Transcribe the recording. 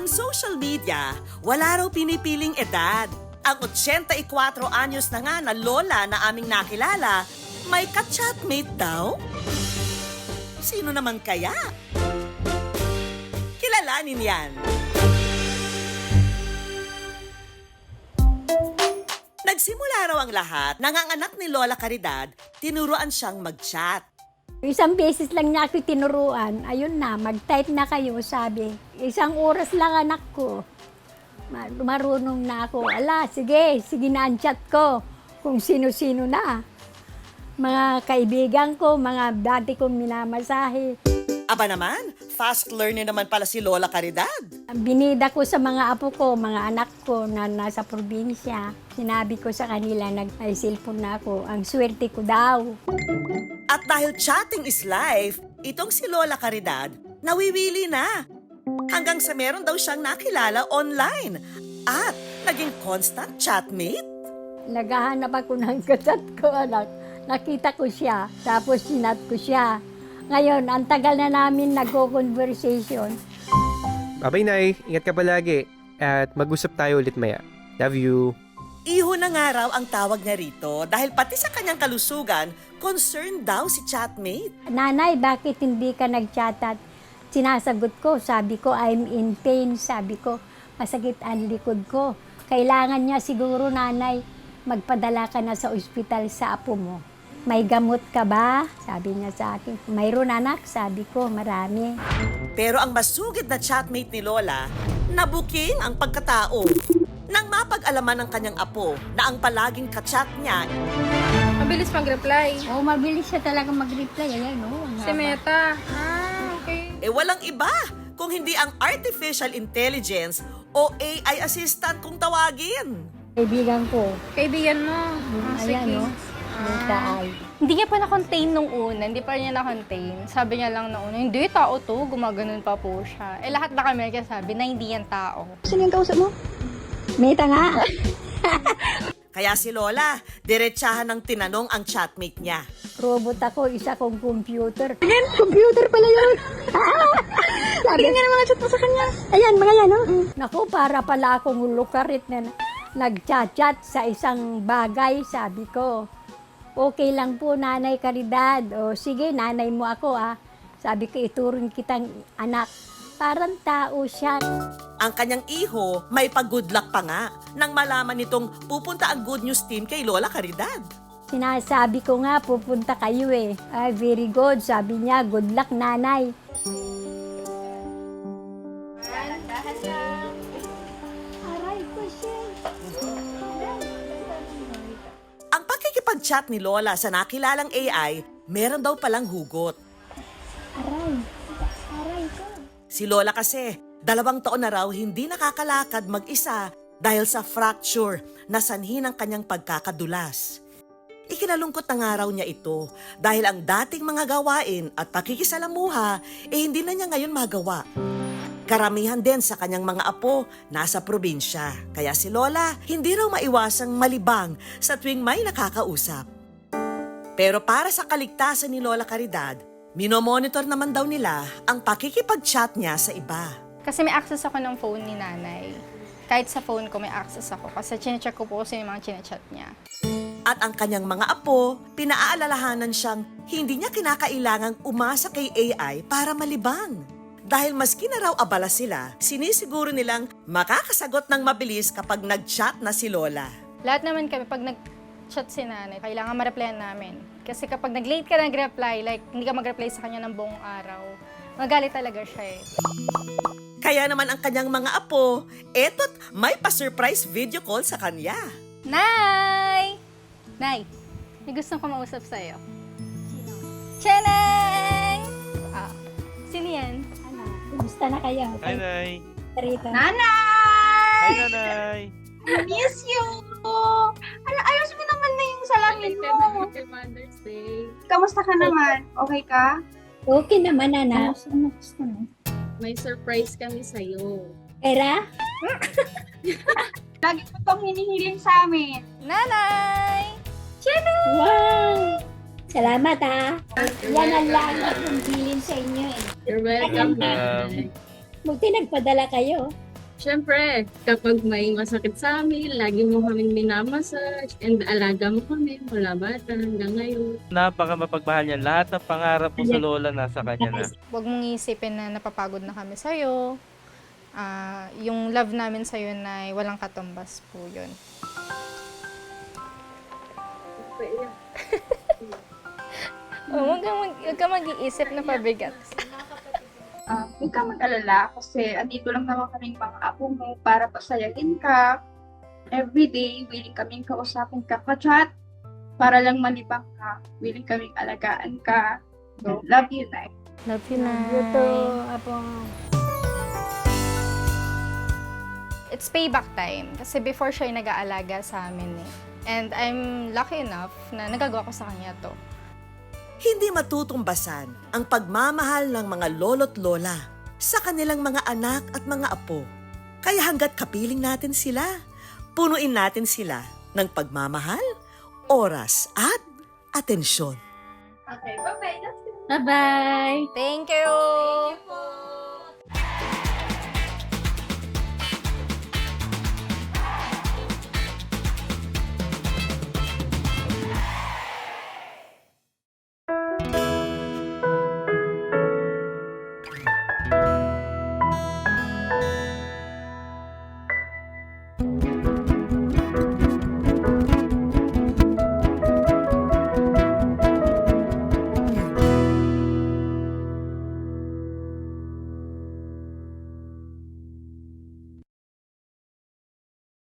Ang social media, wala raw pinipiling edad. Ang 84 anyos na nga na lola na aming nakilala, may ka-chatmate daw? Sino naman kaya? Kilalanin yan. Nagsimula raw ang lahat nang ang anak ni Lola Caridad, tinuruan siyang mag-chat. Isang beses lang niya ako tinuruan. Ayun na, mag-type na kayo, sabi. Isang oras lang anak ko. Marunong na ako. Ala, sige na ang chat ko. Kung sino-sino na. Mga kaibigan ko, mga dati kong minamasahe. Aba naman, fast learner naman pala si Lola Caridad. Binida ko sa mga apo ko, mga anak ko na nasa probinsya. Sinabi ko sa kanila, may cellphone na ako. Ang swerte ko daw. At dahil chatting is life, itong si Lola Caridad, nawiwili na. Hanggang sa meron daw siyang nakilala online. At naging constant chatmate. Naghahanap ako ng kachat ko, anak. Nakita ko siya, tapos sinat ko siya. Ngayon, ang tagal na namin nagko-conversation. Babay, Nay. Ingat ka palagi. At mag-usap tayo ulit maya. Love you. Iho na nga raw ang tawag niya rito dahil pati sa kanyang kalusugan, concerned daw si chatmate. Nanay, bakit hindi ka nag-chatat? Sinasagot ko, sabi ko, I'm in pain. Sabi ko, masakit ang likod ko. Kailangan niya siguro, nanay, magpadala ka na sa ospital sa apo mo. May gamot ka ba? Sabi niya sa akin. Mayroon anak, sabi ko, marami. Pero ang masugid na chatmate ni Lola, nabuking ang pagkatao. Nang mapag-alaman ng kanyang apo na ang palaging kachat niya, Mabilis mag-reply. Oh, mabilis siya talaga mag-reply. Ayan, oh. Si Meta. Okay. walang iba kung hindi ang artificial intelligence o AI assistant kung tawagin. Kaibigan ko. Kaibigan mo. Ayan, Sige. oh. Meta ay. Hindi niya pa na-contain nung una, hindi pa niya na-contain. Sabi niya lang nung una, hindi, tao to, gumaganon pa po siya. Eh lahat na kami nagsasabi na hindi yan tao. Sino yung kausap mo? Meta nga. Kaya si Lola, diretsahan ng tinanong ang chatmate niya. Robot ako, isa kong computer. Ayan, computer pala yun. Sabi nga ng mga chat mo sa kanya. Ayan, mga yan, oh. Naku, para pala akong lukarit na nag-chat-chat sa isang bagay, sabi ko. Okay lang po, Nanay Caridad. O sige, nanay mo ako, ah. Sabi ko, ituring kitang anak. Parang tao siya. Ang kanyang iho, may pag-good luck pa nga nang malaman nitong pupunta ang good news team kay Lola Caridad. Sinasabi ko nga, pupunta kayo eh. Ay, very good. Sabi niya, good luck, nanay. Aray ko siya. Ang pakikipag-chat ni Lola sa nakilalang AI, meron daw palang hugot. Aray. Aray ko. Si Lola kasi, 2 taon na raw hindi nakakalakad mag-isa dahil sa fracture na sanhi ng kanyang pagkakadulas. Ikinalungkot na nga raw niya ito dahil ang dating mga gawain at pakikisalamuha hindi na niya ngayon magawa. Karamihan din sa kanyang mga apo nasa probinsya. Kaya si Lola hindi raw maiwasang malibang sa tuwing may nakakausap. Pero para sa kaligtasan ni Lola Caridad, minomonitor naman daw nila ang pakikipag-chat niya sa iba. Kasi may access ako ng phone ni nanay. Kahit sa phone ko may access ako kasi chinecheck ko po kasi yung mga chinechat niya. At ang kanyang mga apo, pinaalalahanan siyang hindi niya kinakailangang umasa kay AI para malibang. Dahil maski na raw abala sila, sinisiguro nilang makakasagot ng mabilis kapag nag-chat na si Lola. Lahat naman kami, pag nag-chat si nanay, kailangan ma-replyan namin. Kasi kapag nag-late ka nag-reply, like hindi ka mag-reply sa kanya ng buong araw, magalit talaga siya eh. Kaya naman ang kanyang mga apo, eto't may pa-surprise video call sa kanya. Nay! Nay, may gusto ko mausap sa'yo. Sino? Cheneng! Ah, sino yan? Ano, kumusta na kayo? Hi, Nay. Rito. Hi, Nanay. Miss you! Ayos mo naman na yung salamin mo. Mother's Day. Kamusta ka naman? Okay ka? Okay naman, anak. Ano gusto mo? May surprise kami sa'yo. Era? Lagi mo itong hinihiling sa amin. Nanay! Wow! Salamat, ha. Yan ang lang akong bilin sa inyo, eh. You're welcome, Welcome. Nanay. Buti nagpadala kayo. Siyempre, kapag may masakit sa amin, lagi mo kaming minamassage and alaga mo kami mula bata hanggang ngayon. Napaka mapagmahal niya. Lahat ng pangarap mo sa lola nasa kanya na. Huwag mong isipin na napapagod na kami sa'yo. Yung love namin sa'yo na walang katumbas po yun. Huwag ka mag-iisip na pabigat. Huwag ka mag-alala kasi andito lang naman kaming mga apo mo para pasayahin ka. Everyday, willing kaming kausapin ka ka-chat para lang malibang ka. Willing kaming alagaan ka. So, love you, Nay. Love you, Nay. You too, Apo. It's payback time. Kasi before siya yung nag-aalaga sa amin eh. And I'm lucky enough na nagagawa ko sa kanya to. Hindi matutumbasan ang pagmamahal ng mga lolo't lola sa kanilang mga anak at mga apo. Kaya hanggat kapiling natin sila, punuin natin sila ng pagmamahal, oras at atensyon. Okay, bye-bye. Bye-bye! Thank you!